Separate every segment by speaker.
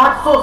Speaker 1: 800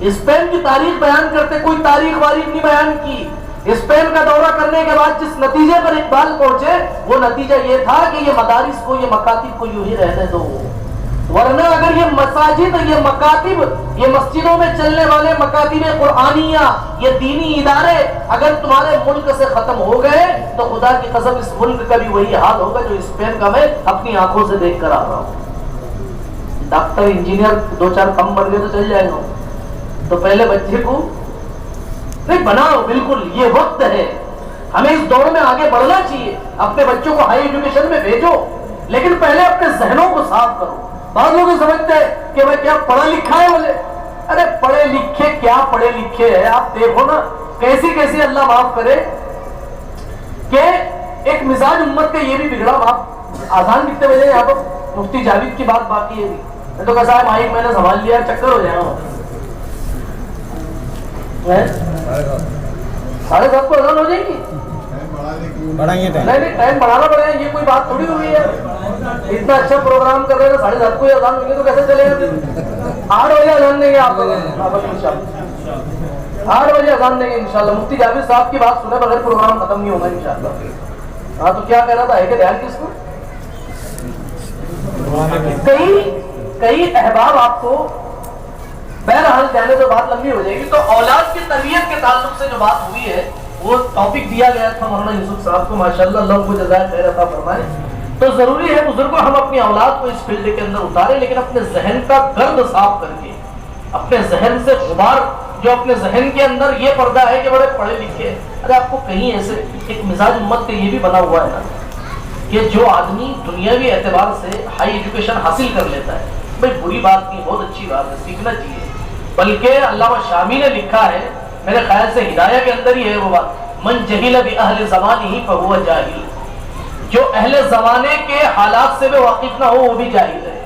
Speaker 1: Spain کی تاریخ بیان کرتے کوئی تاریخ واریخ نہیں بیان کی. اسپین کا دورہ کرنے کے بعد جس نتیجے پر اقبال پہنچے وہ نتیجہ یہ تھا کہ یہ مدارس کو، یہ مکاتب کو یوں ہی رہنے دو، ورنہ اگر یہ مساجد، یہ مکاتب، یہ مسجدوں میں چلنے والے مکاتب قرآنیہ، یہ دینی ادارے اگر تمہارے ملک سے ختم ہو گئے تو خدا کی قسم اس ملک کا بھی وہی حال ہوگا جو اسپین کا میں اپنی آنکھوں سے دیکھ کر آ رہا ہوں. ڈاکٹر انجینئر 2-4 کم بڑھ گئے تو چل جائے گا، تو پہلے بچے کو نہیں بناؤ. بالکل یہ وقت ہے، ہمیں اس دور میں آگے بڑھنا چاہیے. اپنے بچوں کو ہائی ایجوکیشن میں بھیجو، لیکن پہلے اپنے ذہنوں کو صاف کرو. بعض لوگ سمجھتے ہیں کہ بھائی کیا پڑھا لکھا ہے بولے. ارے پڑھے لکھے کیا پڑھے لکھے ہے، آپ دیکھو نا کیسی کیسی اللہ معاف کرے کہ ایک مزاج امت کا یہ بھی بگڑا. آپ آسان لکھتے بجے یہاں پر مفتی جاوید کی بات باقی ہے. میں تو کہا ہے مائک میں نے سنبھال لیا، چکر ہو جائے گا. 7:30 کو اذان ہو جائے گی. نہیں ٹائم بڑھانا پڑے گا، یہ کوئی بات تھوڑی ہوئی ہے. اتنا اچھا پروگرام کر رہے ہیں 7:30 کو اذان ہوگی تو کیسے چلے گا. 8 بجے اذان دیں گے آپ کو، 8 بجے اذان دیں گے انشاءاللہ. مفتی جاوید صاحب کی بات سنے بغیر پروگرام ختم نہیں ہوگا انشاءاللہ. ہاں تو کیا کہہ رہا تھا ہے کہ دھیان کس کو. کئی احباب آپ کو بہرحال جانے تو بات لمبی ہو جائے گی. تو اولاد کی تربیت کے تعلق سے جو بات ہوئی ہے وہ ٹاپک دیا گیا تھا مولانا یوسف صاحب کو، ماشاءاللہ اللہ ان کو جزائے خیر عطا فرمائے. تو ضروری ہے بزرگوں ہم اپنی اولاد کو اس فیلڈ کے اندر اتاریں، لیکن اپنے ذہن کا گرد صاف کر کے، اپنے ذہن سے غبار جو اپنے ذہن کے اندر یہ پردہ ہے کہ بڑے پڑھے لکھے. ارے آپ کو کہیں ایسے ایک مزاج امت کا یہ بھی بنا ہوا ہے نا کہ جو آدمی دنیاوی اعتبار سے ہائی ایجوکیشن حاصل کر لیتا ہے، بھائی بری بات نہیں، بہت اچھی بات ہے، سیکھنا چاہیے. بلکہ علامہ شامی نے لکھا ہے، میرے خیال سے ہدایہ کے اندر ہی ہے وہ بات، من جہل بأہل زمانہ فہو جاہل. جو اہل زمانے کے حالات سے بھی واقف نہ ہو وہ بھی جاہل ہے.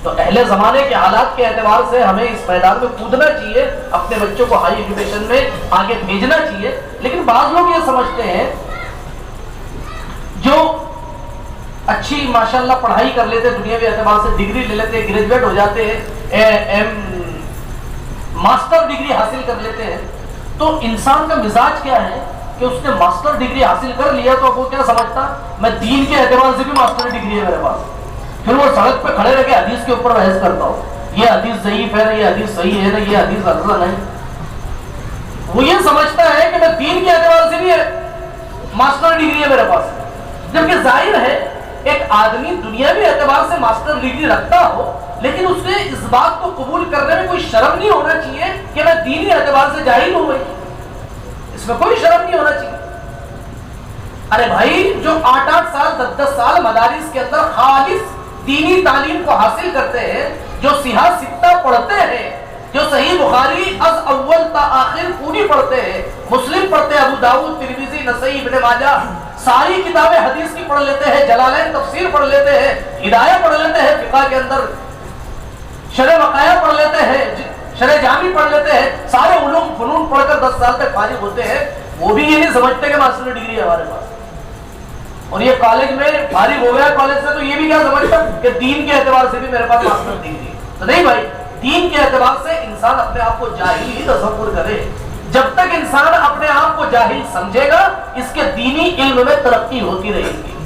Speaker 1: تو اہل زمانے کے حالات کے اعتبار سے ہمیں اس میدان میں کودنا چاہیے، اپنے بچوں کو ہائی ایجوکیشن میں آگے بھیجنا چاہیے. لیکن بعض لوگ یہ سمجھتے ہیں جو اچھی ماشاءاللہ پڑھائی کر لیتے، دنیاوی اعتبار سے ڈگری لے لیتے، گریجویٹ ہو جاتے ہیں، ماسٹر ڈگری حاصل کر لیتے ہیں، تو انسان کا مزاج کیا ہے کہ اس نے ماسٹر ڈگری حاصل کر لیا تو وہ کیا سمجھتا، میں دین کے اعتبار سے بھی ماسٹر ڈگری ہے میرے پاس. پھر وہ سڑک پہ کھڑے رہ کے حدیث کے اوپر بحث کرتا ہوں، یہ حدیث ضعیف ہے نا، یہ حدیث صحیح ہے نا، یہ حدیث حسن ہے. وہ یہ سمجھتا ہے کہ میں دین کے اعتبار سے بھی ماسٹر ڈگری ہے میرے پاس. جبکہ ظاہر ہے ایک آدمی دنیاوی اعتبار سے ماسٹر ڈگری رکھتا ہو، لیکن اس نے اس بات کو قبول کرنے میں کوئی شرم نہیں ہونا چاہیے کہ میں دینی اعتبار سے جاہل ہوں. اس میں کوئی شرم نہیں ہونا چاہیے. ارے بھائی جو 8-8 سال 10-10 سال مدارس کے اندر خالص دینی تعلیم کو حاصل کرتے ہیں، جو صحیح ستہ پڑھتے ہیں، جو صحیح بخاری از اول تا آخر پوری پڑھتے ہیں، مسلم پڑھتے ہیں، ابو داؤد، ترمذی، نسائی، ابن ماجہ، ساری کتابیں حدیث کی پڑھ لیتے ہیں، جلالین تفسیر پڑھ لیتے ہیں، ہدایہ پڑھ لیتے ہیں، فقہ کے اندر شرح وقایع پڑھ لیتے ہیں، شرح جامی پڑھ لیتے ہیں، سارے علوم فنون پڑھ کر 10 سال تک فارغ ہوتے ہیں. وہ بھی یہ نہیں سمجھتے کہ ماسٹر ڈگری ہے ہمارے پاس، اور یہ کالج میں فارغ ہو گیا کالج سے تو یہ بھی کیا سمجھتا کہ دین کے اعتبار سے بھی میرے پاس ماسٹر ڈگری ہے. تو نہیں بھائی، دین کے اعتبار سے انسان اپنے آپ کو جاہل ہی تصور کرے. جب تک انسان اپنے آپ کو جاہل سمجھے گا اس کے دینی علم میں ترقی ہوتی رہے گی،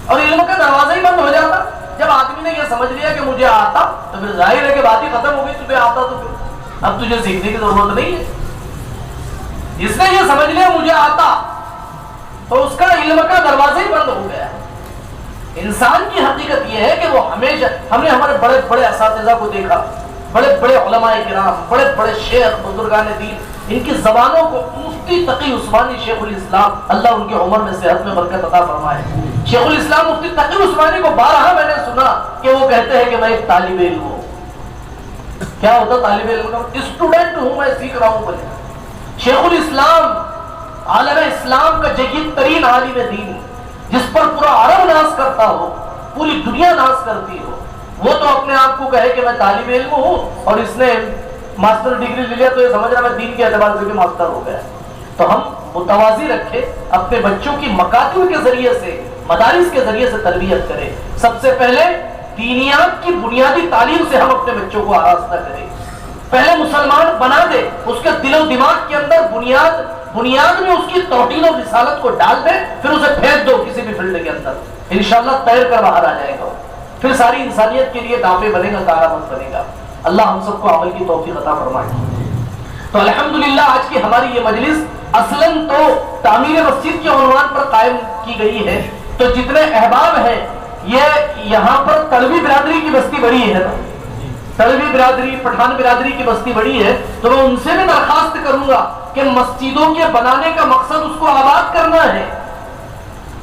Speaker 1: اور علم کا دروازہ ہی بند ہو جاتا. جب آدمی نے یہ سمجھ لیا کہ مجھے آتا تو پھر ظاہر ہے کہ بات ہی ختم ہو گئی. تجھے آتا تو پھر اب تجھے سیکھنے کی ضرورت نہیں ہے. جس نے یہ سمجھ لیا مجھے آتا تو اس کا علم کا دروازہ ہی بند ہو گیا. انسان کی حقیقت یہ ہے کہ وہ ہمیشہ، ہم نے ہمارے بڑے بڑے اساتذہ کو دیکھا، بڑے بڑے علماء کرام، بڑے بڑے شیخ بزرگان دین، ان کی زبانوں کو مفتی تقی عثمانی شیخ الاسلام، اللہ ان کی عمر میں صحت میں برکت عطا فرمائے، شیخ الاسلام مفتی تقی عثمانی کو بارہا میں نے سنا کہ وہ کہتے ہیں کہ میں ایک طالب علم ہوں. کیا ہوتا طالب علم کا؟ اسٹوڈنٹ ہوں، میں سیکھ رہا ہوں. بولے شیخ الاسلام عالم اسلام کا جید ترین عالم دین، جس پر پورا عرب ناز کرتا ہو، پوری دنیا ناز کرتی ہو، وہ تو اپنے آپ کو کہے کہ میں طالب علم ہوں، اور اس نے ماسٹر ڈگری لے لیا تو یہ سمجھ رہا میں دین کے اعتبار سے بھی ماسٹر ہو گیا. تو ہم متوازی رکھے، اپنے بچوں کی مکاتب کے ذریعے سے، مدارس کے ذریعے سے تربیت کریں. سب سے پہلے دینیات کی بنیادی تعلیم سے ہم اپنے بچوں کو آراستہ کریں. پہلے مسلمان بنا دے، اس کے دل و دماغ کے اندر بنیاد میں اس کی توحید و رسالت کو ڈال دے، پھر اسے پھینک دو کسی بھی فیلڈ کے اندر، انشاءاللہ تیر کر باہر آ جائے گا، پھر ساری انسانیت کے لیے دافع بنے گا، کارآمد بنے گا۔ اللہ ہم سب کو عمل کی توفیق عطا فرمائے۔ تو الحمدللہ آج کی ہماری یہ مجلس اصلاً تو تعمیر مسجد کے عنوان پر قائم کی گئی ہے، تو جتنے احباب ہیں یہ یہاں پر طلبی برادری کی بستی بڑی ہے نا، طلبی برادری، پٹھان برادری کی بستی بڑی ہے، تو میں ان سے بھی درخواست کروں گا کہ مسجدوں کے بنانے کا مقصد اس کو آباد کرنا ہے،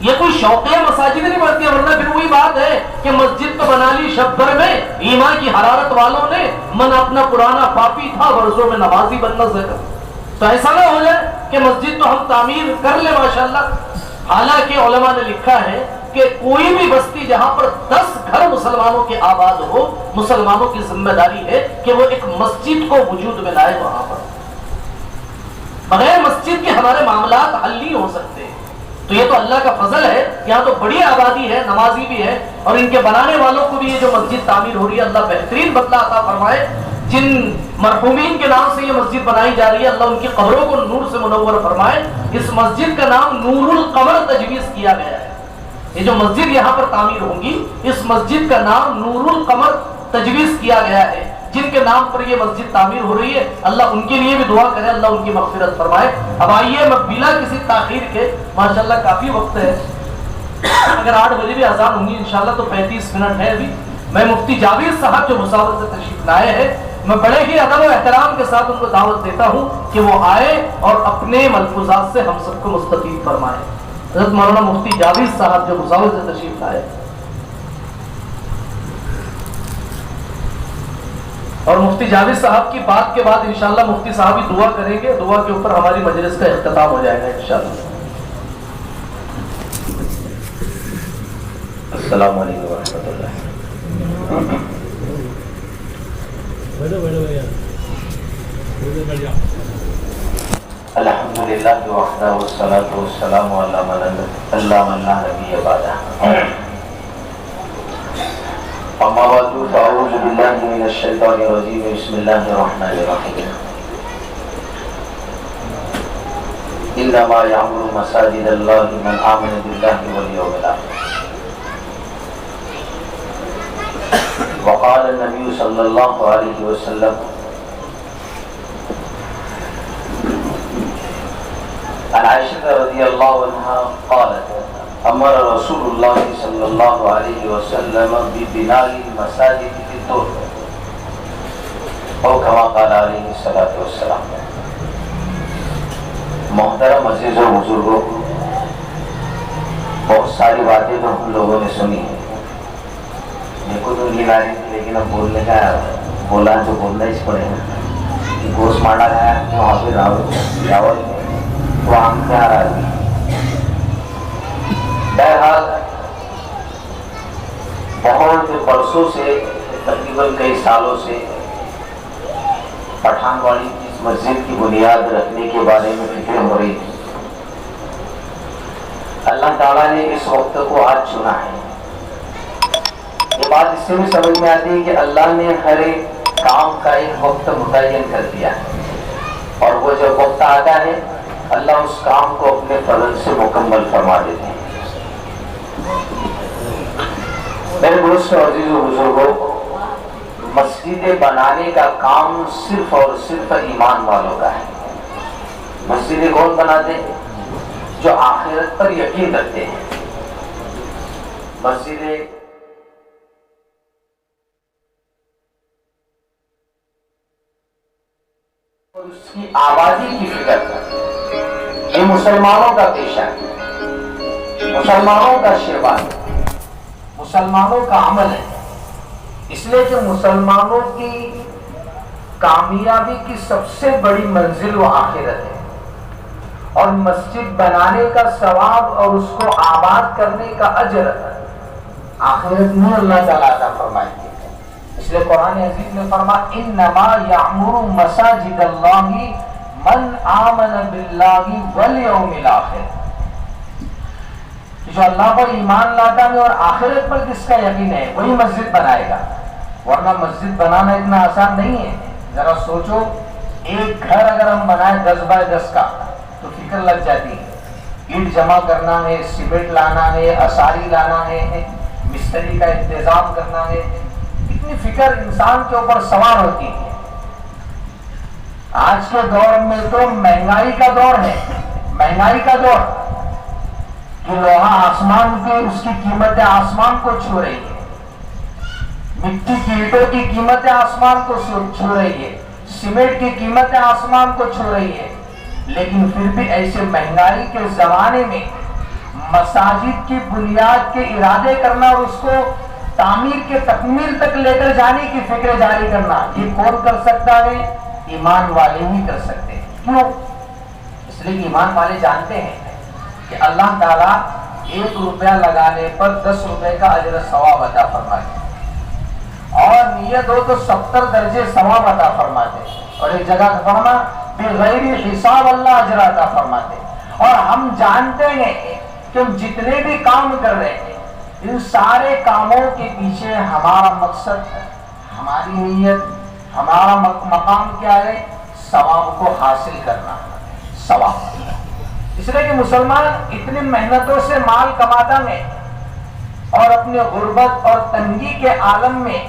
Speaker 1: یہ کوئی شوقیہ مساجد نہیں بنتی ہے، ورنہ پھر وہی بات ہے کہ مسجد تو بنا لی شب بھر میں، ایمان کی حرارت والوں نے، من اپنا پرانا پاپی تھا برسوں میں نمازی بننا سکا۔ تو ایسا نہ ہو جائے کہ مسجد تو ہم تعمیر کر لیں ماشاءاللہ، حالانکہ علماء نے لکھا ہے کہ کوئی بھی بستی جہاں پر 10 گھر مسلمانوں کے آباد ہو، مسلمانوں کی ذمہ داری ہے کہ وہ ایک مسجد کو وجود میں لائے وہاں پر، بغیر مسجد کے ہمارے معاملات حل نہیں ہو سکتے۔ تو یہ تو اللہ کا فضل ہے، یہاں تو بڑی آبادی ہے، نمازی بھی ہے، اور ان کے بنانے والوں کو بھی یہ جو مسجد تعمیر ہو رہی ہے اللہ بہترین بدلہ عطا فرمائے۔ جن مرحومین کے نام سے یہ مسجد بنائی جا رہی ہے اللہ ان کی قبروں کو نور سے منور فرمائے۔ اس مسجد کا نام نور القمر تجویز کیا گیا ہے، یہ جو مسجد یہاں پر تعمیر ہوگی اس مسجد کا نام نور القمر تجویز کیا گیا ہے۔ جن کے نام پر یہ مسجد تعمیر ہو رہی ہے اللہ ان کے لیے بھی دعا کرے، اللہ ان کی مغفرت فرمائے۔ اب آئیے میں بلا کسی تاخیر کے، ماشاءاللہ کافی وقت ہے، اگر 8 بجے بھی اذان ہوں گی انشاءاللہ تو 35 منٹ ہے ابھی، میں مفتی جاوید صاحب جو مساوت سے تشریف لائے ہیں، میں بڑے ہی ادب و احترام کے ساتھ ان کو دعوت دیتا ہوں کہ وہ آئے اور اپنے ملفوظات سے ہم سب کو مستفید فرمائے۔ حضرت مولانا مفتی جاوید صاحب جو مساوت سے تشریف لائے، اور مفتی جاوید صاحب کی بات کے بعد انشاءاللہ مفتی صاحب ہی دعا کریں گے، دعا کے اوپر ہماری مجلس کا اختتام ہو جائے گا انشاءاللہ۔ السلام علیکم ورحمۃ اللہ۔ الحمدللہ وحدہ والصلاۃ والسلام علی من لا نبی بعدہ، اما بعد فاعوذ باللہ من الشیطان الرجیم، بسم اللہ الرحمن الرحیم۔ انما یعمر مساجد اللہ من آمن باللہ والیوم الآخر، وقال النبی صلی اللہ علیہ وسلم عن عائشہ رضی اللہ عنہا قالت امر رسول اللہ صلی اللہ علیہ وسلم ببناء المساجد فی الدور، اور کما قال علیہ الصلوۃ والسلام۔ محترم عزیز و بزرگوں، بہت ساری باتیں تو ہم لوگوں نے سنی ہیں، میرے کو تو نیند آ رہی تھی لیکن اب بولنے کا بولا تو بولنا ہی پڑے گا۔ گوشت مارا گیا وہاں پہ راوت وہ ہم سے آ رہا تھی۔ بہرحال بہت برسوں سے، تقریباً کئی سالوں سے پٹھان واڑی کی اس مسجد کی بنیاد رکھنے کے بارے میں فکر ہو رہی تھی۔ اللہ تعالیٰ نے اس وقت کو آج چنا ہے۔ یہ بات اس سے بھی سمجھ میں آتی ہے کہ اللہ نے ہر ایک کام کا ایک وقت متعین کر دیا ہے، اور وہ جب وقت آتا ہے اللہ اس کام کو اپنے فضل سے مکمل فرما دیتے ہیں۔ میرے دوست اور عزیز و بزرگوں، مسجدیں بنانے کا کام صرف اور صرف ایمان والوں کا ہے۔ مسجدیں کون بناتے ہیں؟ جو آخرت پر یقین رکھتے ہیں۔ مسجدیں اور اس کی آبادی کی فکر کرتے، یہ مسلمانوں کا پیشہ ہے، مسلمانوں کا شعبہ ہے، مسلمانوں کا عمل ہے، اس لیے کہ مسلمانوں کی کامیابی کی سب سے بڑی منزل و آخرت ہے، اور مسجد بنانے کا ثواب اور اس کو آباد کرنے کا اجر آخرت میں اللہ تعالیٰ عطا فرمائیں گے۔ اس لیے قرآن عزیز میں فرمایا انما یعمر مساجد اللہ من آمن باللہ والیوم الآخر، جو اللہ پر ایمان لاتا ہے اور آخرت پر جس کا یقین ہے وہی مسجد بنائے گا، ورنہ مسجد بنانا اتنا آسان نہیں ہے۔
Speaker 2: ذرا سوچو، ایک گھر اگر ہم بنائیں 10 بائی 10 کا تو فکر لگ جاتی ہے، اینٹ جمع کرنا ہے، سیمنٹ لانا ہے، اساری لانا ہے، مستری کا انتظام کرنا ہے، اتنی فکر انسان کے اوپر سوار ہوتی ہے۔ آج کے دور میں تو مہنگائی کا دور ہے، مہنگائی کا دور کہ لوہا آسمان کے اس کی قیمتیں آسمان کو چھو رہی ہے، مٹی کی اینٹوں کی قیمتیں آسمان کو چھو رہی ہے، سیمنٹ کی قیمتیں آسمان کو چھو رہی ہے، لیکن پھر بھی ایسے مہنگائی کے زمانے میں مساجد کی بنیاد کے ارادے کرنا اور اس کو تعمیر کے تکمیل تک لے کر جانے کی فکر جاری کرنا، یہ کون کر سکتا ہے؟ ایمان والے ہی کر سکتے ہیں۔ کیوں؟ اس لیے ایمان والے جانتے ہیں کہ اللہ تعالیٰ 1 روپیہ لگانے پر 10 روپے کا اجر ثواب عطا فرماتے ہیں، اور نیت ہو تو 70 درجے ثواب عطا فرماتے ہیں، اور ایک جگہ فرما بغیر حساب اللہ اجر عطا فرماتے ہیں۔ اور ہم جانتے ہیں کہ ہم جتنے بھی کام کر رہے ہیں ان سارے کاموں کے پیچھے ہمارا مقصد ہے، ہماری نیت، ہمارا مقام کیا ہے؟ ثواب کو حاصل کرنا، ثواب۔ اس لیے کہ مسلمان اتنی محنتوں سے مال کماتا ہے اور اپنے غربت اور تنگی کے عالم میں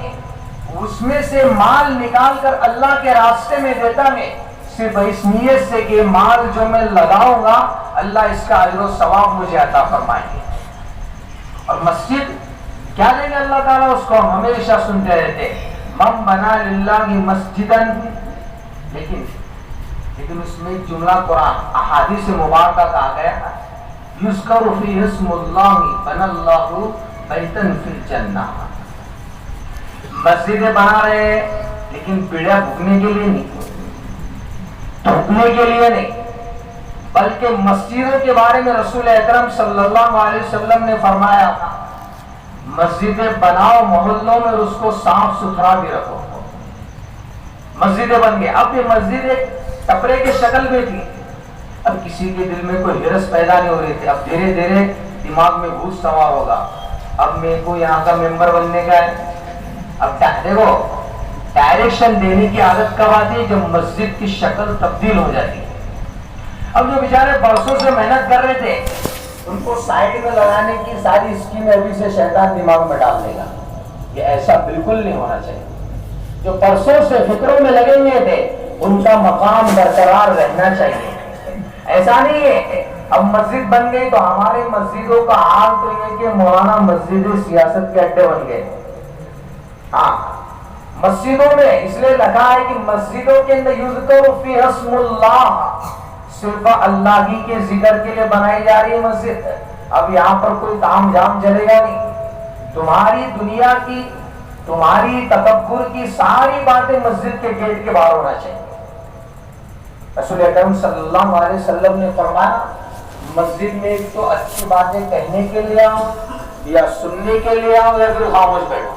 Speaker 2: اس میں سے مال نکال کر اللہ کے راستے میں دیتا ہے، صرف اس نیت سے کہ مال جو میں لگاؤں گا اللہ اس کا اجر و ثواب مجھے عطا فرمائیں گے۔ اور مسجد کیا دیں گے اللہ تعالیٰ اس کو؟ ہم ہمیشہ سنتے رہتے ہیں من بنا للہ مسجدن، لیکن اس میں ایک جملہ قرآن احادیث مبارکہ کا آ گیا، یذکر فیہ اسم اللہ بنا اللہ بیتا فی الجنہ۔ مسجدیں بنا رہے ہیں لیکن پیڑیا بھوکنے کے لیے نہیں، تھوکنے کے لیے نہیں، بلکہ مسجدوں کے بارے میں رسول اکرم صلی اللہ علیہ وسلم نے فرمایا تھا مسجدیں بناؤ محلوں میں، اس کو صاف ستھرا بھی رکھو۔ مسجدیں بن گئے، اب یہ مسجد ایک ٹپرے کی شکل میں تھی، اب کسی کے دل میں کوئی ہرس پیدا نہیں ہو رہی تھی، اب دھیرے دھیرے دماغ میں بھوت سوار ہوگا، اب میرے کو یہاں کا ممبر بننے کا ہے۔ اب دیکھو ڈائریکشن دینے کی عادت کب آتی ہے؟ جب مسجد کی شکل تبدیل ہو جاتی ہے۔ اب جو بیچارے برسوں سے محنت کر رہے تھے ان کو سائڈ میں لگانے کی ساری اسکیم ابھی سے شیطان دماغ میں ڈال دے گا، یہ ایسا بالکل نہیں ہونا چاہیے۔ جو برسوں سے فکروں میں لگے ہوئے تھے ان کا مقام برقرار رہنا چاہیے۔ ایسا نہیں ہے اب مسجد بن گئی تو ہمارے مسجدوں کا حال تو یہ کہ مولانا مسجد سیاست کے اڈے بن گئے۔ ہاں مسجدوں میں اس لیے لکھا ہے کہ مسجدوں کے اندر یذکر فیہ اسم اللہ، صرف اللہ ہی کے ذکر کے لیے بنائی جا رہی ہے مسجد۔ اب یہاں پر کوئی تام جام چلے گا نہیں، تمہاری دنیا کی، تمہاری تکبر کی ساری باتیں مسجد کے گیٹ کے باہر ہونا چاہیے۔ رسول اکرم صلی اللہ علیہ وسلم نے فرمایا مسجد میں ایک تو اچھی باتیں کہنے کے لیے آؤ یا سننے کے لیے آؤ یا پھر خاموش بیٹھو۔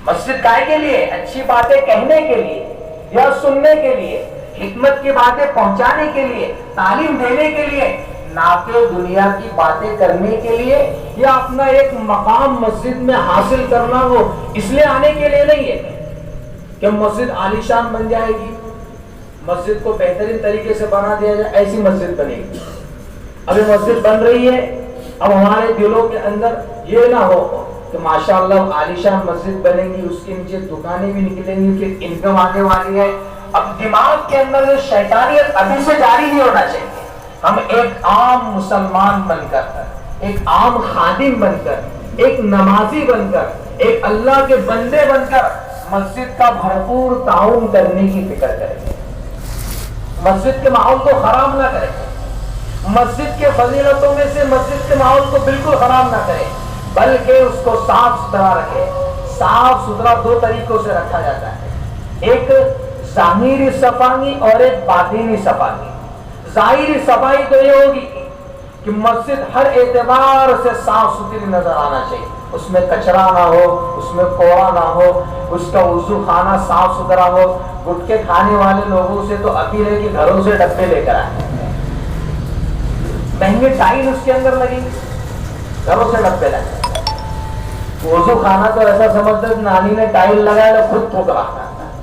Speaker 2: مسجد کائے کے لیے؟ اچھی باتیں کہنے کے لیے یا سننے کے لیے، حکمت کی باتیں پہنچانے کے لیے، تعلیم دینے کے لیے، نہ کہ دنیا کی باتیں کرنے کے لیے یا اپنا ایک مقام مسجد میں حاصل کرنا ہو اس لیے آنے کے لیے نہیں ہے کہ مسجد عالیشان بن جائے گی، مسجد کو بہترین طریقے سے بنا دیا جائے، ایسی مسجد بنے گی۔ ابھی مسجد بن رہی ہے، اب ہمارے دلوں کے اندر یہ نہ ہو کہ ماشاءاللہ عالیشان مسجد بنے گی، اس کے نیچے دکانیں بھی نکلیں گی، پھر انکم آنے والی ہے۔ اب دماغ کے اندر شیطانیت ابھی سے جاری نہیں ہونا چاہیے۔ ہم ایک عام مسلمان بن کر، ایک عام خادم بن کر، ایک نمازی بن کر، ایک اللہ کے بندے بن کر مسجد کا بھرپور تعاون کرنے کی فکر کریں، مسجد کے ماحول کو خراب نہ کریں، مسجد کے فضیلتوں میں سے مسجد کے ماحول کو بالکل خراب نہ کریں، بلکہ اس کو صاف ستھرا رکھیں۔ صاف ستھرا دو طریقوں سے رکھا جاتا ہے، ایک ظاہری صفائی اور ایک باطنی صفائی۔ ظاہری صفائی تو یہ ہوگی کہ مسجد ہر اعتبار سے صاف ستھری نظر آنا چاہیے، اس میں کچرا نہ ہو، اس میں کوڑا نہ ہو، اس کا وضو خانہ صاف ستھرا ہو۔ گٹکے کھانے والے لوگوں سے تو اپیل ہے کہ گھروں سے ڈبے لے کر آئیں، مہنگے ٹائل اس کے اندر لگیں، گھروں سے ڈبے لائیں۔ وضو خانہ تو ایسا سمجھتے نانی نے ٹائل لگایا تو خود ٹھوک رہا،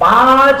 Speaker 2: 5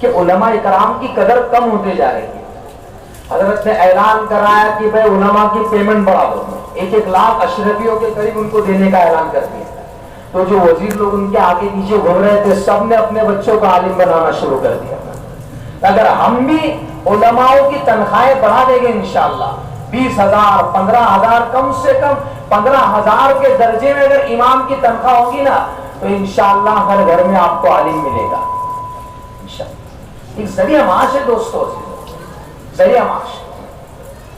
Speaker 2: کہ علماء اکرام کی قدر کم ہوتے جا رہی ہے. حضرت نے اعلان کرایا کہ بھائی علماء کی پیمنٹ بڑھا دو, 1-1 لاکھ اشرفیوں کے قریب ان کو دینے کا اعلان کر دیا. تو جو وزیر لوگ ان کے آگے پیچھے گھوم رہے تھے سب نے اپنے بچوں کو عالم بنانا شروع کر دیا. اگر ہم بھی علماؤں کی تنخواہیں بڑھا دیں گے انشاءاللہ 20,000 15,000 کم سے کم 15,000 کے درجے میں اگر امام کی تنخواہ ہوگی نا تو انشاءاللہ ہر گھر میں آپ کو عالم ملے گا انشاءاللہ. ایک ذریعہ معاش ہے دوستو, ذریعہ معاش.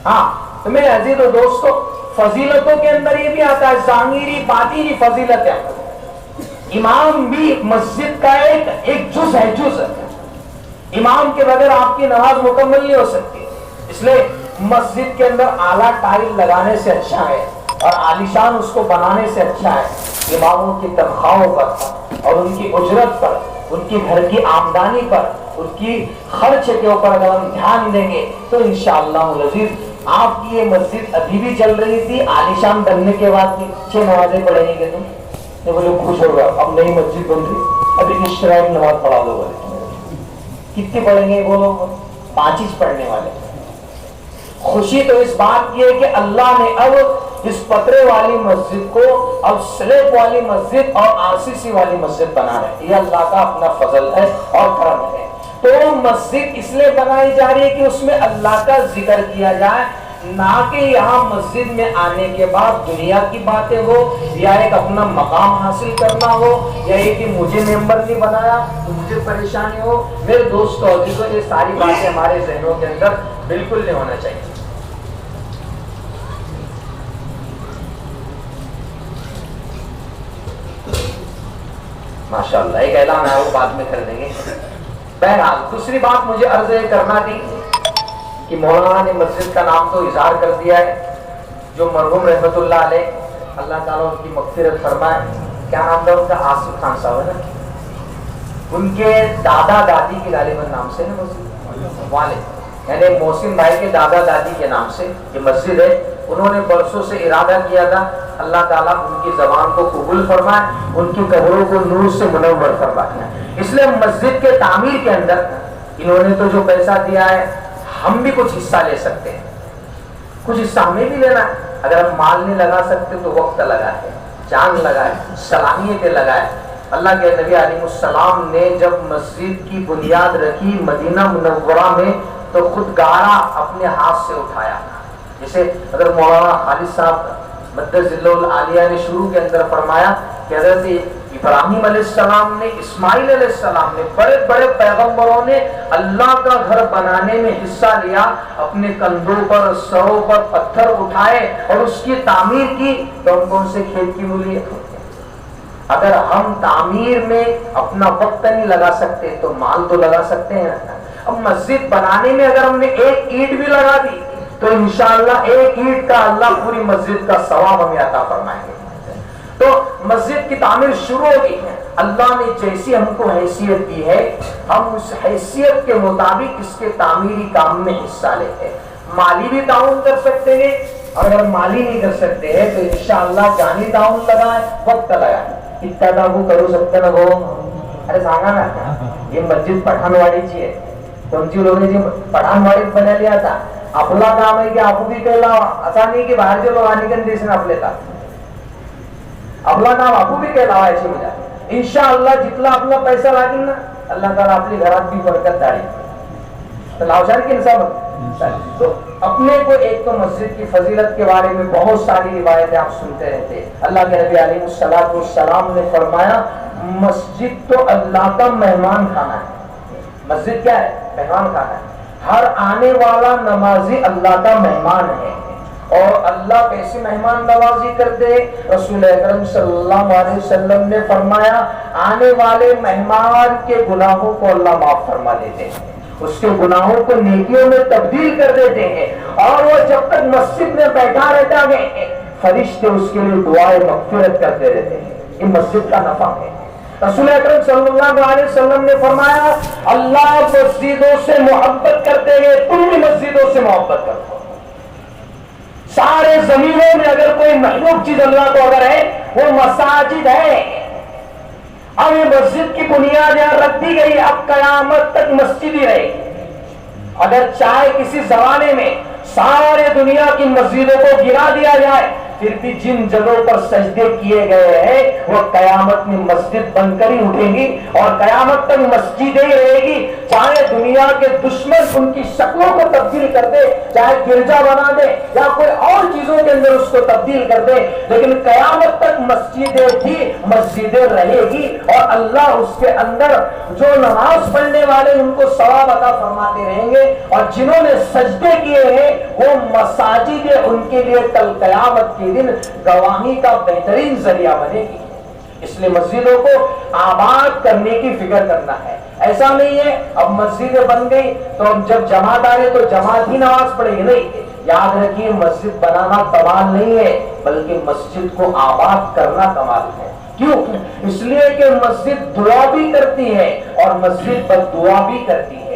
Speaker 2: ہاں تو میرے عزیز و دوستو, فضیلتوں کے اندر یہ بھی آتا ہے ظاہری باطنی فضیلت ہے. امام بھی مسجد کا ایک جز ہے, جز. امام کے بغیر آپ کی نماز مکمل نہیں ہو سکتی. اس لیے مسجد کے اندر اعلیٰ ٹائل لگانے سے اچھا ہے اور عالیشان اس کو بنانے سے اچھا ہے اماموں کی تنخواہوں پر اور ان کی اجرت پر, ان کی گھر کی آمدنی پر, ان کی خرچ کے اوپر اگر ہم دھیان دیں گے تو انشاءاللہ العزیز آپ کی یہ مسجد ابھی بھی چل رہی تھی. عالیشان بننے کے بعد 6 نمازیں پڑھیں گے تم بولے خوش ہوگا اب نئی مسجد بن رہی, ابھی اشراق نماز پڑھا دو. کتنی پڑھیں گے بولو, 5 پڑھنے والے. خوشی تو اس بات کی ہے کہ اللہ نے اب اس پترے والی مسجد کو اب سلیب والی مسجد اور RCC والی مسجد بنا رہے. یہ اللہ کا اپنا فضل ہے اور کرم ہے. تو مسجد اس لیے بنائی جا رہی ہے کہ اس میں اللہ کا ذکر کیا جائے, نہ کہ یہاں مسجد میں آنے کے بعد دنیا کی باتیں ہو یا ایک اپنا مقام حاصل کرنا ہو یا یہ کہ مجھے ممبر نہیں بنایا تو مجھے پریشانی ہو. میرے دوستو عزیزو, یہ ساری باتیں ہمارے ذہنوں کے اندر بالکل نہیں ہونا چاہیے. ماشاءاللہ ایک اعلان ہے وہ بعد میں کر دیں گے. بہرحال دوسری بات مجھے عرض کرنا تھی کہ مولانا نے مسجد کا نام تو اظہار کر دیا ہے, جو مرحوم رحمت اللہ علیہ, اللہ تعالیٰ ان کی مغفرت فرمائے. کیا نام تھا ان کا؟ آصف خان صاحب ہے نا, ان کے دادا دادی کے غالباً نام سے نا مسجد والد, یعنی محسن بھائی کے دادا دادی کے نام سے یہ مسجد ہے. انہوں نے برسوں سے ارادہ کیا تھا, اللہ تعالیٰ ان کی زبان کو قبول فرمائے, ان کی قبروں کو نور سے منور فرمائے. اس لیے مسجد کے تعمیر کے اندر انہوں نے تو جو پیسہ دیا ہے ہم بھی کچھ حصہ لے سکتے ہیں, کچھ حصہ ہمیں بھی لینا ہے. اگر ہم مال نہیں لگا سکتے تو وقت لگائے, جان لگائے, صلاحیتیں لگائے. اللہ کے نبی علیہ السلام نے جب مسجد کی بنیاد رکھی مدینہ منورہ میں تو خود گارا اپنے ہاتھ سے اٹھایا. جیسے اگر مولانا خالد صاحب مدذلہ العالیہ نے شروع کے اندر فرمایا کہ حضرت ابراہیم علیہ السلام نے, اسماعیل علیہ السلام نے, بڑے بڑے پیغمبروں نے اللہ کا گھر بنانے میں حصہ لیا, اپنے کندھوں پر سروں پر پتھر اٹھائے اور اس کی تعمیر کی. تو ہم کون سے کھیت کی مولیت ہوتے ہیں؟ اگر ہم تعمیر میں اپنا وقت نہیں لگا سکتے تو مال تو لگا سکتے ہیں. اب مسجد بنانے میں اگر ہم نے 1 اینٹ بھی لگا دی تو انشاءاللہ 1 اینٹ کا اللہ پوری مسجد کا ثواب ہمیں عطا فرمائیں گے. تو مسجد کی تعمیر شروع ہو گئی ہے. اللہ نے جیسی ہم کو حیثیت دی ہے ہم اس حیثیت کے مطابق اس کے تعمیری کام میں حصہ لیتے ہیں. مالی بھی تعاون کر سکتے ہیں, اور اگر مالی نہیں کر سکتے ہیں تو انشاءاللہ جانی تعاون لگائیں, وقت لگائیں. اتنا تعاون کرو سکتے نا وہ ارے سانگا نا یہ مسجد پٹھان واڑی چی ہے, کونچی لوگوں نے پٹھان واڑی بنا لیا تھا. اپلا کام ہے کہ آپ بھی کہلا ایسا نہیں کہ باہر جو لوگ آنے کے دیش میں اپنے تھا, اپلا کام آپ بھی کہلا ایسے مجھا. انشاءاللہ جتنا اپنا پیسہ لاگیں نا اللہ تعالیٰ اپنی گھرات بھی برکت داڑی تو لاؤشار کی انسان. تو اپنے کو ایک تو مسجد کی فضیلت کے بارے میں بہت ساری روایتیں آپ سنتے رہتے. اللہ کے نبی علیہ السلام نے فرمایا مسجد تو اللہ کا مہمان خانہ ہے. مسجد کیا ہے؟ مہمان خانہ ہے. ہر آنے والا نمازی اللہ کا مہمان ہے, اور اللہ کیسے مہمان نوازی کرتے؟ رسول اکرم صلی اللہ علیہ وسلم نے فرمایا آنے والے مہمان کے گناہوں کو اللہ معاف فرما دیتے ہیں, اس کے گناہوں کو نیکیوں میں تبدیل کر دیتے ہیں, اور وہ جب تک مسجد میں بیٹھا رہتا ہے فرشتے اس کے لیے دعائیں مغفرت کرتے رہتے ہیں. یہ مسجد کا نفع ہے. رسول اکرم صلی اللہ علیہ وسلم نے فرمایا اللہ مسجدوں سے محبت کرتے ہیں, تم بھی مسجدوں سے محبت کرو. سارے زمینوں میں اگر کوئی محبوب چیز اللہ کو اگر ہے وہ مساجد ہے. اب یہ مسجد کی بنیاد یہاں رکھ دی گئی، اب قیامت تک مسجد ہی رہے گی۔ اگر چاہے کسی زمانے میں سارے دنیا کی مسجدوں کو گرا دیا جائے، پھر بھی جن جگہوں پر سجدے کیے گئے ہیں وہ قیامت میں مسجد بن کر ہی اٹھیں گی اور قیامت تک مسجدیں ہی رہے گی۔ چاہے دنیا کے دشمن ان کی شکلوں کو تبدیل کر دے، چاہے گرجا بنا دے یا کوئی اور چیزوں کے اندر اس کو تبدیل کر دے، لیکن قیامت تک مسجدیں ہی مسجدیں رہے گی اور اللہ اس کے اندر جو نماز پڑھنے والے ان کو ثواب عطا فرماتے رہیں گے، اور جنہوں نے سجدے کیے ہیں وہ مساجد ان کے لیے کل قیامت کے دن گواہی کا بہترین ذریعہ بنے گی۔ اس لیے مسجدوں کو آباد کرنے کی فکر کرنا ہے۔ ایسا نہیں ہے اب مسجدیں بن گئی تو اب جب جماعت آ رہی تو جماعت ہی نماز پڑھے گی، نہیں۔ یاد رکھیے مسجد بنانا کمال نہیں ہے بلکہ مسجد کو آباد کرنا کمال ہے۔ کیوں؟ اس لیے کہ مسجد دعا بھی کرتی ہے اور مسجد بد دعا بھی کرتی ہے۔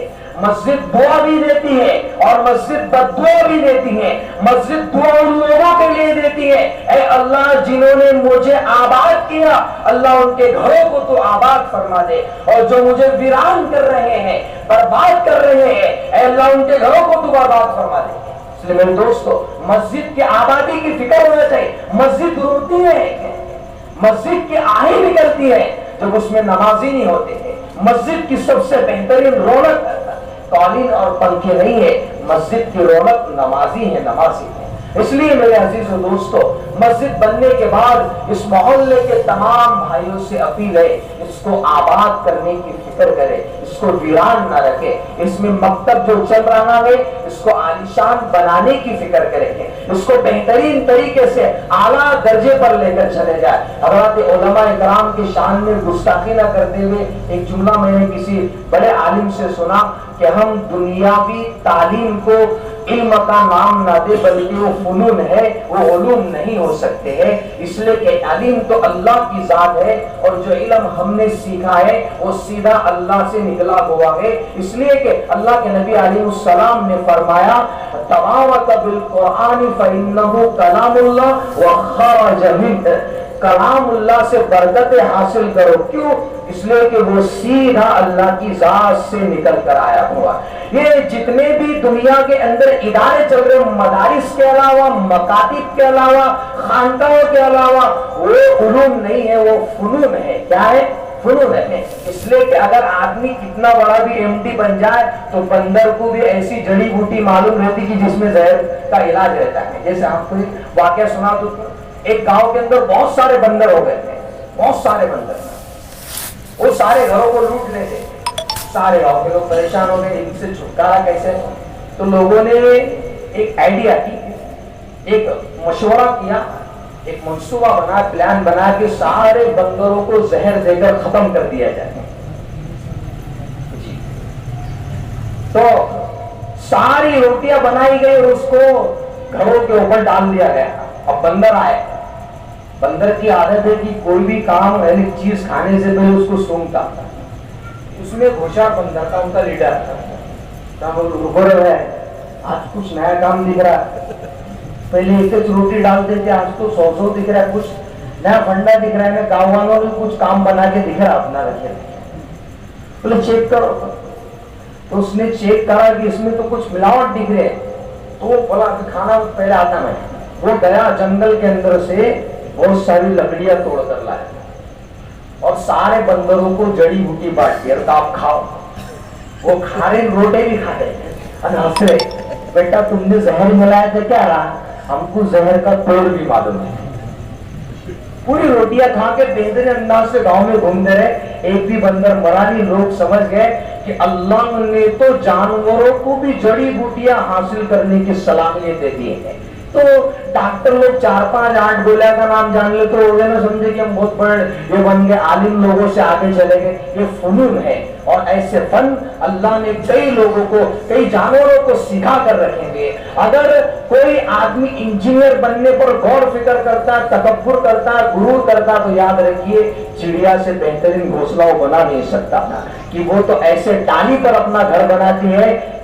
Speaker 2: مسجد دعا بھی دیتی ہے اور مسجد بد دعا بھی دیتی ہے۔ مسجد دعا ان لوگوں کے لیے دیتی ہے، اے اللہ جنہوں نے مجھے آباد کیا، اللہ ان کے گھروں کو تو آباد فرما دے، اور جو مجھے ویران کر رہے ہیں، برباد کر رہے ہیں، اے اللہ ان کے گھروں کو تو برباد فرما دے۔ اس لیے میرے دوستو مسجد کی آبادی کی فکر ہونا چاہیے۔ مسجد روتی ہے، مسجد کی آہیں نکلتی ہے جب اس میں نمازی نہیں ہوتے ہیں۔ مسجد کی سب سے بہترین رونق قالین اور پنکھے نہیں ہے، مسجد کی رونق نمازی ہے، نمازی ہے۔ اس لیے میرے عزیز و دوستو مسجد بننے کے بعد اس محلے کے تمام بھائیوں سے اپیل ہے اس کو آباد کرنے کی فکر کرے، اس کو ویران نہ رکھے، اس میں مکتب جو چل رہا ہے اس کو عالیشان بنانے کی فکر کرے، اس کو بہترین طریقے سے اعلیٰ درجے پر لے کر چلے جائے۔ حضرات علماء کرام کی شان میں گستاخی نہ کرتے ہوئے ایک جملہ میں نے کسی بڑے عالم سے سنا کہ ہم دنیاوی تعلیم کو علم کا نام نہ دے بلکہ وہ فنون ہے، وہ علوم نہیں ہو سکتے ہیں، اس لیے کہ علم تو اللہ کی ذات ہے اور جو علم ہم نے سیکھا ہے وہ سیدھا اللہ سے نکلا ہوا ہے۔ اس لیے کہ اللہ کے نبی علیہ السلام نے فرمایا تواوت بالقرآن فإنہ کلام اللہ وخرج منہ، کلام اللہ سے برکت حاصل کرو۔ کیوں؟ اس لیے کہ وہ سیدھا اللہ کی ذات سے نکل کر آیا ہوا۔ یہ جتنے بھی دنیا کے اندر ادارے چل رہے مدارس کے علاوہ، مکاتب کے علاوہ، خانقاہوں کے علاوہ، وہ علوم نہیں ہے، وہ فنون ہے۔ کیا ہے؟ فنون ہے۔ اس لیے کہ اگر آدمی کتنا بڑا بھی ایم ڈی بن جائے تو بندر کو بھی ایسی جڑی بوٹی معلوم رہتی کہ جس میں زہر کا علاج رہتا ہے۔ جیسے آپ کو ایک واقعہ سنا تو ایک گاؤں کے اندر بہت سارے بندر ہو گئے تھے، بہت سارے بندر، وہ سارے گھروں کو لوٹ لیتے، سارے گاؤں کے لوگ پریشان ہو گئے، ان سے چھٹکارا کیسے؟ تو لوگوں نے ایک آئیڈیا کی، ایک مشورہ کیا، ایک منصوبہ بنا، پلان بنا کہ سارے بندروں کو زہر دے کر ختم کر دیا جائے۔ جی تو ساری روٹیاں بنائی گئی اور اس کو گھروں کے اوپر ڈال دیا گیا۔ اب بندر آئے، بندر کی عادت ہے کہ کوئی بھی کام یعنی چیز کھانے سے پہلے اس کو سونگتا تھا۔ اس میں ہوشیار بندر تھا، ان کا لیڈر تھا، ہے آج کچھ نیا کام دکھ رہا ہے، پہلے ایک روٹی ڈالتے تھے آج تو 100 دکھ رہا ہے، کچھ نیا فنڈا دکھ رہا ہے، گاؤں والوں نے کچھ کام بنا کے دکھ رہا اپنا رکھے، بولے چیک کرو۔ تو اس نے چیک کرا کہ اس میں تو کچھ ملاوٹ دکھ رہے، تو وہ بولا کہ کھانا پہلے آتا میں۔ وہ گیا جنگل کے اندر سے بہت ساری لکڑیاں توڑ کر لائے اور سارے بندروں کو جڑی بوٹی بانٹ دی، آپ کھاؤ۔ وہ کھا رہے، روٹے بھی کھا رہے اور ہنس رہے، بیٹا تم نے زہر ملایا تھا کیا؟ رہا ہم کو زہر کا توڑ بھی معلوم ہے۔ پوری روٹیاں کھا کے بہترین انداز سے گاؤں میں گھومتے رہے، ایک بھی بندر مرا نہیں۔ لوگ سمجھ گئے کہ اللہ نے تو جانوروں کو بھی جڑی بوٹیاں حاصل کرنے کی صلاحیت دے دی ہے۔ تو ڈاکٹر لوگ 4 5 8 گولیاں کا نام جان لے تو وہ نہ سمجھے کہ ہم بہت بڑے یہ بن گئے، عالم لوگوں سے آگے چلے گئے۔ یہ فنون ہے اور ایسے فن اللہ نے کئی لوگوں کو، کئی جانوروں کو سکھا کر رکھیں گے۔ اگر کوئی آدمی انجینئر بننے پر غور فکر کرتا ہے، تکبر کرتا ہے، غرور کرتا تو یاد رکھیے چڑیا سے بہترین گھونسلہ وہ بنا نہیں سکتا تھا، کہ وہ تو ایسے ٹالی پر اپنا گھر بناتی ہے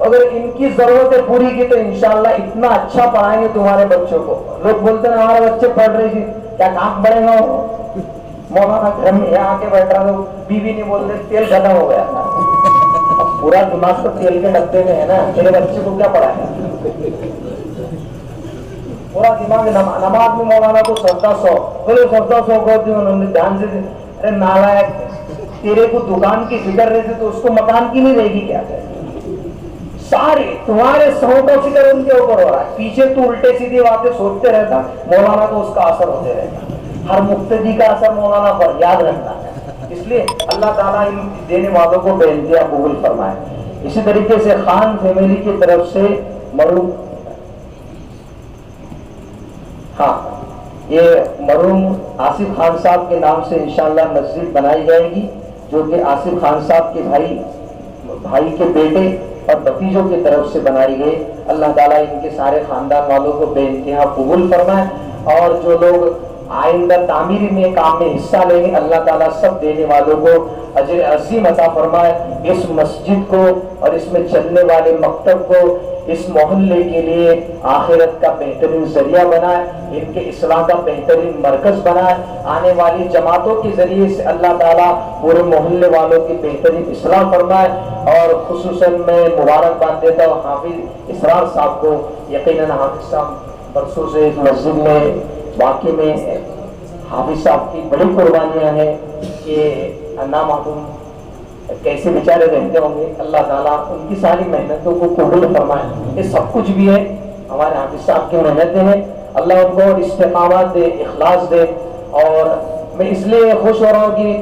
Speaker 2: اگر ان کی ضرورتیں پوری کی تو انشاءاللہ اتنا اچھا پڑھائیں گے تمہارے بچوں کو. لوگ بولتے ہیں ہمارے بچے پڑھ رہے تھے, کیا کام پڑے گا؟ مولانا گھر میں یہاں آ کے بیٹھ رہا تھا, بیوی نہیں بول رہے تیل ختم ہو گیا. اب پورا دماغ تو تیل کے ڈبے میں ہے نا, میرے بچے کو کیا پڑھائے؟ پورا دماغ نماز میں مولانا کو سجدہ 100 بولے سجدہ 100 کرتے ہیں. انہوں نے دھیان سے, ارے نالائق, تیرے کو دکان کی فکر رہتی تو اس کو مکان کی نہیں رہے گی کیا؟ سارے تمہارے 100 کا فکر ان کے اوپر ہو رہا ہے, پیچھے تو الٹے سیدھی باتیں سوچتے رہتا, مولانا کو اس کا اثر ہوتے رہتا. ہر مقتدی کا اثر مولانا پر, یاد رکھنا ہے. اس لیے اللہ تعالیٰ ان دینے والوں کو بے انتہا قبول فرمائے. اسی طریقے سے خان فیملی کی طرف سے مرحوم, ہاں یہ مرحوم آصف خان صاحب کے نام سے انشاءاللہ مسجد بنائی جائے گی, جو کہ آصف خان صاحب کے بھائی کے بیٹے اور بھتیجوں کی طرف سے بنائی گئی. اللہ تعالیٰ ان کے سارے خاندان والوں کو بے انتہا قبول فرمائے. اور جو لوگ آئندہ تعمیری میں کام میں حصہ لیں گے, اللہ تعالیٰ سب دینے والوں کو اجر عظیم عطا فرمائے. اس مسجد کو اور اس میں چلنے والے مکتب کو اس محلے کے لیے آخرت کا بہترین ذریعہ بنائے, ان کے اصلاح کا بہترین مرکز بنائے. آنے والی جماعتوں کے ذریعے سے اللہ تعالیٰ پورے محلے والوں کی بہترین اصلاح فرمائے. اور خصوصاً میں مبارکباد دیتا ہوں حافظ اسرار صاحب کو. یقیناً حافظ صاحب برسوں سے اس مسجد میں, واقعی میں حافظ صاحب کی بڑی قربانیاں ہیں کہ نامعلوم کیسے بیچارے رہتے ہوں گے. اللہ تعالیٰ ان کی ساری محنتوں کو قبول فرمائے. یہ سب کچھ بھی ہے ہمارے حافظ صاحب کی محنتیں ہیں. اللہ ان کو استقامت دے, اخلاص دے. اور میں اس لیے خوش ہو رہا ہوں کہ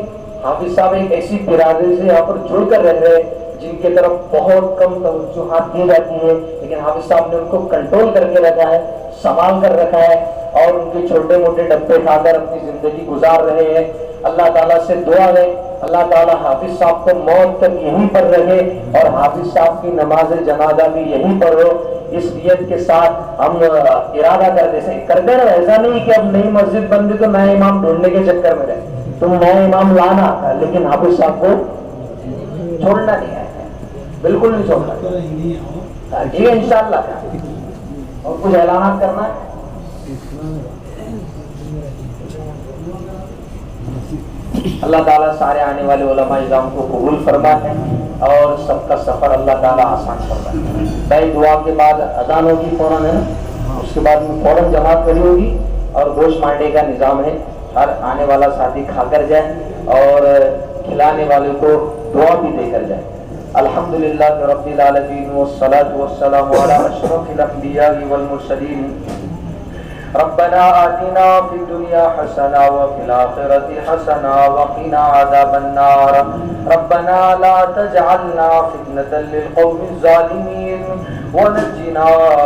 Speaker 2: حافظ صاحب ایک ایسی برادری سے یہاں پر جڑ کر رہ رہے جن کی طرف بہت کم توجہات دی جاتی ہیں, لیکن حافظ صاحب نے ان کو کنٹرول کر کے رکھا ہے, سنبھال کر رکھا ہے, اور ان کے چھوٹے موٹے ڈبے کھا کر اپنی زندگی گزار رہے ہیں. اللہ تعالیٰ سے دعا ہے اللہ تعالیٰ حافظ صاحب کو موت تک یہیں پر رہے, اور حافظ صاحب کی نماز جنازہ بھی یہیں پر ہو. اس نیت کے ساتھ ہم ارادہ کرتے رہے, ایسا نہیں کہ اب نئی مسجد بن گئی تو نیا امام ڈھونڈنے کے چکر میں رہے. تم نیا امام لانا, لیکن حافظ صاحب کو چھوڑنا نہیں ہے, بالکل نہیں چھوڑنا. جی انشاءاللہ. اور کچھ اعلانات کرنا ہے؟ اللہ تعالیٰ سارے آنے والے علماء اعظام کو قبول فرمائے اور سب کا سفر اللہ تعالیٰ آسان فرمائے. بھائی دعا کے بعد اذان ہوگی فوراً, ہے نا, اس کے بعد میں فوراً جماعت کری ہوگی اور گوشت مانڈے کا نظام ہے. ہر آنے والا ساتھی کھا کر جائے اور کھلانے والے کو دعا بھی دے کر جائے. الحمدللہ رب العالمین والصلاة والسلام علی اشرف الانبیاء والمرسلین. ربنا آتنا فی الدنیا حسنہ وفی الآخرۃ حسنہ وقنا عذاب النار. ربنا لا تجعلنا فتنة للقوم الظالمین ونجنا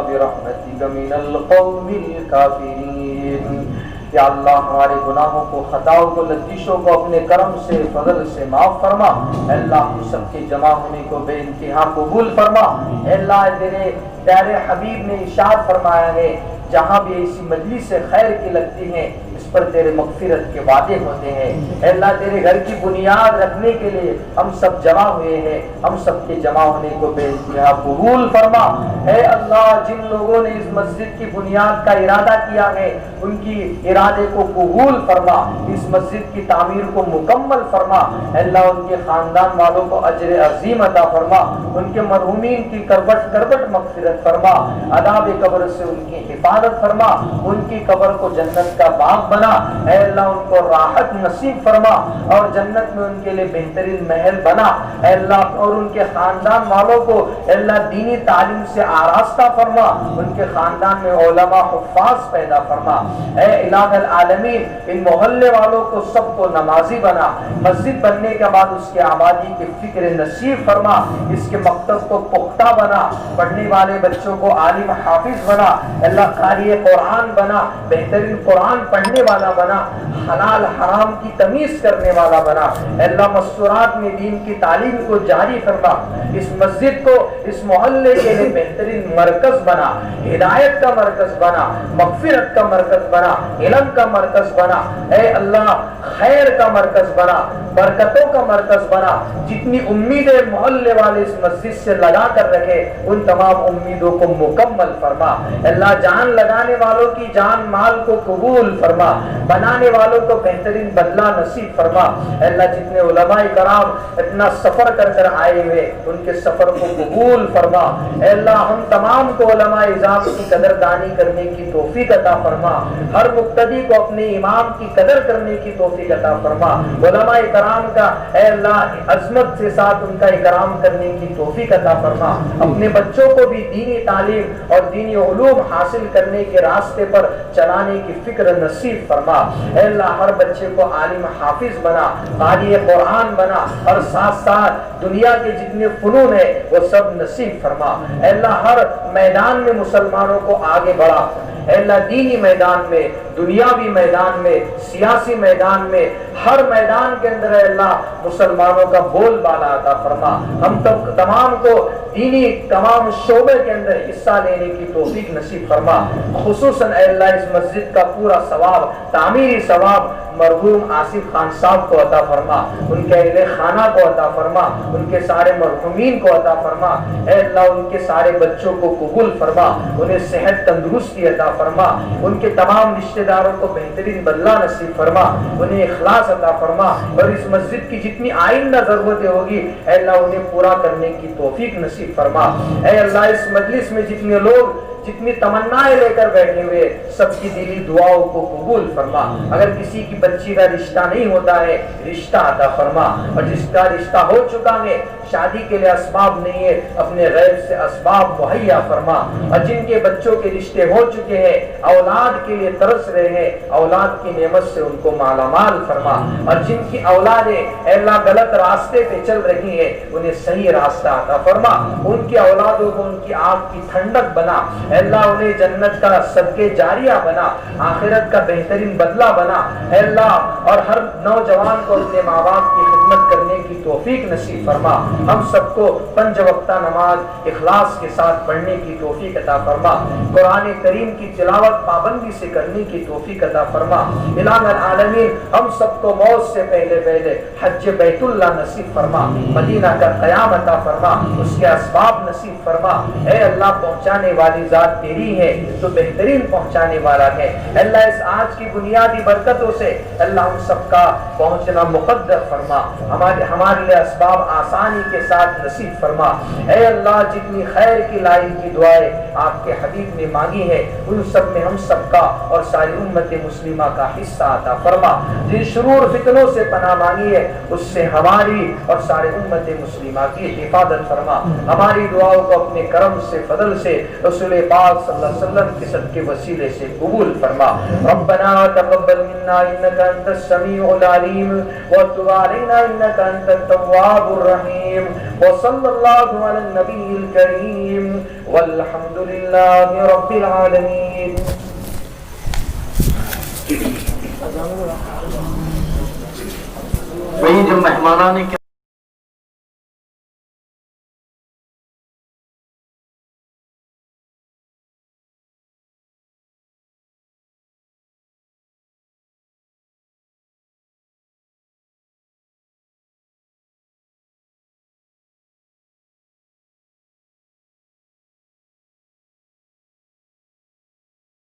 Speaker 2: برحمتک من القوم الکافرین. یا اللہ ہمارے گناہوں کو, خطاؤں کو, لغزشوں کو اپنے کرم سے, فضل سے معاف فرما. اے اللہ ہم سب کے جمع ہونے کو بے انتہا قبول فرما. اے اللہ تیرے پیارے حبیب نے ارشاد فرمایا ہے جہاں بھی ایسی مجلس خیر کی لگتی ہیں اس پر تیرے مغفرت کے وعدے ہوتے ہیں. اے اللہ تیرے گھر کی بنیاد رکھنے کے لیے ہم سب جمع ہوئے ہیں, ہم سب کے جمع ہونے کو بے انتہا قبول فرما. اے اللہ جن لوگوں نے اس مسجد کی بنیاد کا ارادہ کیا ہے ان کی ارادے کو قبول فرما, اس مسجد کی تعمیر کو مکمل فرما. اے اللہ ان کے خاندان والوں کو اجر عظیم عطا فرما, ان کے مرحومین کی کربٹ کربٹ مغفرت فرما, عذاب قبر سے ان کی حفاظت فرما, ان کی قبر کو جنت کا باغ بنا. اے اللہ ان کو راحت نصیب فرما اور جنت میں ان کے لیے بہترین محل بنا. اے اللہ اور ان کے خاندان والوں کو اے اللہ دینی تعلیم سے آراستہ فرما, ان کے خاندان میں علماء حفاظ پیدا فرما. اے الہ العالمین ان محلے والوں کو سب کو نمازی بنا, مسجد بننے کے بعد اس کے آبادی کی فکر نصیب فرما, اس کے مکتب کو پختہ بنا, پڑھنے والے بچوں کو عالم حافظ بنا. اللہ قاری قرآن بنا, بہترین قرآن پڑھنے سکھانے والا بنا، حلال حرام کی تمیز کرنے والا بنا۔ اے اللہ مستورات میں دین کی تعلیم کو جاری فرما، اس مسجد کو اس محلے کے لیے بہترین مرکز بنا، ہدایت کا مرکز بنا، مغفرت کا مرکز بنا، علم کا مرکز بنا، اے اللہ خیر کا مرکز بنا، برکتوں کا مرکز بنا۔ جتنی امیدیں محلے والے اس مسجد سے لگا کر رکھے ان تمام امیدوں کو مکمل فرما۔ اللہ جان لگانے والوں کی جان مال کو قبول فرما، بنانے والوں کو بہترین بدلہ نصیب فرما۔ اللہ جتنے علماء کرام اتنا سفر کر کر آئے ہوئے ان کے سفر کو قبول فرما۔ اے اللہ ہم تمام کو علماء اعظام کی قدردانی کرنے کی توفیق عطا فرما، ہر مقتدی کو اپنے امام کی قدر کرنے کی توفیق عطا فرما۔ علماء کرام کا اے اللہ عظمت سے ساتھ ان کا اکرام کرنے کی توفیق عطا فرما۔ اپنے بچوں کو بھی دینی تعلیم اور دینی علوم حاصل کرنے کے راستے پر چلانے کی فکر نصیب فرما۔ اے اللہ ہر بچے کو عالم حافظ بنا، قاری قرآن بنا، اور ساتھ ساتھ دنیا کے جتنے فنون ہیں وہ سب نصیب فرما۔ اے اللہ ہر میدان میں مسلمانوں کو آگے بڑھا۔ اے اللہ دینی میدان میں، دنیاوی میدان میں، سیاسی میدان میں، ہر میدان کے اندر اے اللہ مسلمانوں کا بول بالا عطا فرما۔ ہم تمام کو دینی تمام شعبے کے اندر حصہ لینے کی توفیق نصیب فرما۔ خصوصاً اے اللہ اس مسجد کا پورا ثواب، تعمیری ثواب مرحوم آصف خان صاحب کو عطا فرما، ان کے اہل خانہ کو عطا فرما، ان کے سارے مرحومین کو عطا فرما۔ اے اللہ ان کے سارے بچوں کو قبول فرما، انہیں صحت تندرستی عطا فرما، ان کے تمام رشتہ داروں کو بہترین بدلہ نصیب فرما، انہیں اخلاص عطا فرما، اور اس مسجد کی جتنی آئندہ ضرورتیں ہوگی اے اللہ انہیں پورا کرنے کی توفیق نصیب فرما۔ اے اللہ اس مجلس میں جتنے لوگ جتنی تمنائیں لے کر بیٹھے ہوئے سب کی دلی دعاؤں کو قبول فرما۔ اگر کسی کی بچی کا رشتہ نہیں ہوتا ہے رشتہ عطا فرما، اور جس کا رشتہ ہو چکا ہے شادی کے لیے اسباب نہیں ہے اپنے غیب سے اسباب مہیا فرما، اور جن کے بچوں کے رشتے ہو چکے ہیں اولاد کے لیے ترس رہے ہیں اولاد کی نعمت سے ان کو مالا مال فرما، اور جن کی اولادیں اے اللہ غلط راستے پہ چل رہی ہیں انہیں صحیح راستہ عطا فرما، ان کی اولادوں کو ان کی آنکھ کی ٹھنڈک بنا، اے اللہ انہیں جنت کا صدقے جاریہ بنا، آخرت کا بہترین بدلہ بنا۔ اے اللہ اور ہر نوجوان کو اپنے ماں باپ کی خدمت کرنے کی توفیق نصیب فرما۔ ہم سب کو 5 وقتہ نماز اخلاص کے ساتھ پڑھنے کی توفیق عطا فرما، قرآن کریم کی تلاوت پابندی سے کرنے کی توفیق عطا فرما۔ الہ العالمین ہم سب کو موت سے پہلے حج بیت اللہ نصیب فرما، مدینہ کا قیام عطا فرما، اس کے اسباب نصیب فرما۔ اے اللہ پہنچانے والی ذات تیری ہے تو بہترین پہنچانے والا ہے۔ اللہ اس آج کی بنیادی برکتوں سے اللہ ہم سب کا پہنچنا مقدر فرما، ہمارے لیے اسباب آسانی کے ساتھ نصیب فرما۔ اے اللہ جتنی خیر کی لائی کی دعائیں آپ کے حبیب نے مانگی ہے ان سب میں ہم سب کا اور ساری امت مسلمہ کا حصہ عطا فرما۔ جن شرور فتنوں سے پناہ مانگی ہے اس سے ہماری اور سارے امت مسلمہ کی حفاظت فرما۔ ہماری دعاؤں کو اپنے کرم سے فضل سے رسول پاک صلی اللہ علیہ وسلم کے صدقے وسیلے سے قبول فرما۔ ربنا تقبل منا انك انت السميع العليم وتب علينا انك انت التواب الرحيم وصلى الله على النبي الكريم والحمد لله رب العالمين۔
Speaker 1: وہی جب مہمانان